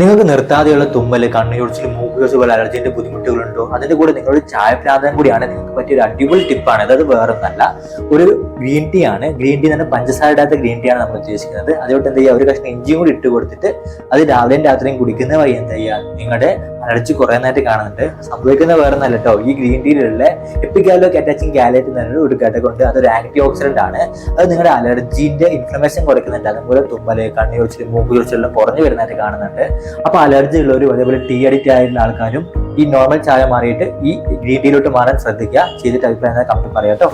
നിങ്ങൾക്ക് നിർത്താതെയുള്ള തുമ്മല്, കണ്ണുചൊറിച്ചിൽ, മൂക്കുചൊറിച്ചിൽ പോലെ അലർജിന്റെ ബുദ്ധിമുട്ടുകളുണ്ടോ? അതിന്റെ കൂടെ നിങ്ങളുടെ ചായപ്രാന്തം കൂടിയാണ് നിങ്ങൾക്ക് പറ്റിയ ഒരു അടിപൊളി ടിപ്പാണ്. അതായത് വേറൊന്നല്ല, ഒരു ഗ്രീൻ ടീ ആണ്. ഗ്രീൻ ടീ തന്നെ പഞ്ചസാര ഇടാത്ത ഗ്രീൻ ടീ ആണ് നമ്മൾ ഉദ്ദേശിക്കുന്നത്. അതുകൊണ്ട് എന്ത് ചെയ്യുക, ഒരു കഷ്ണം ഇഞ്ചിയും കൂടി ഇട്ട് കൊടുത്തിട്ട് അത് രാവിലെയും രാത്രിയും കുടിക്കുന്ന വഴി എന്ത് ചെയ്യുക, നിങ്ങളുടെ അലർജി കുറയുന്നതായിട്ട് കാണുന്നുണ്ട്. സംഭവിക്കുന്ന വേറൊന്നല്ല കേട്ടോ, ഈ ഗ്രീൻ ടീയിലുള്ള എപ്പിഗാലോ കാറ്റാച്ചിൻ ഗാലേറ്റ് എന്നൊരു ഒരു ഘടകമുണ്ട്. അതൊരു ആന്റി ഓക്സിഡന്റ് ആണ്. അത് നിങ്ങളുടെ അലർജിന്റെ ഇൻഫ്ലമേഷൻ കുറയ്ക്കുന്നുണ്ട്. അതുപോലെ തുമ്മല്, കണ്ണുചൊറിച്ചിൽ, മൂക്കുചൊറിച്ചിലെല്ലാം കുറഞ്ഞു വരുന്നതായിട്ട് കാണുന്നുണ്ട്. അപ്പൊ അലർജി ഉള്ളവരും അതേപോലെ ടീ അഡിക്റ്റ് ആയിട്ടുള്ള ആൾക്കാരും ഈ നോർമൽ ചായ മാറിയിട്ട് ഈ ഗ്രീൻ ടീയിലോട്ട് മാറാൻ ശ്രദ്ധിക്കുക. ചെയ്തിട്ട് അഭിപ്രായം കമന്റ് പറയാം കേട്ടോ.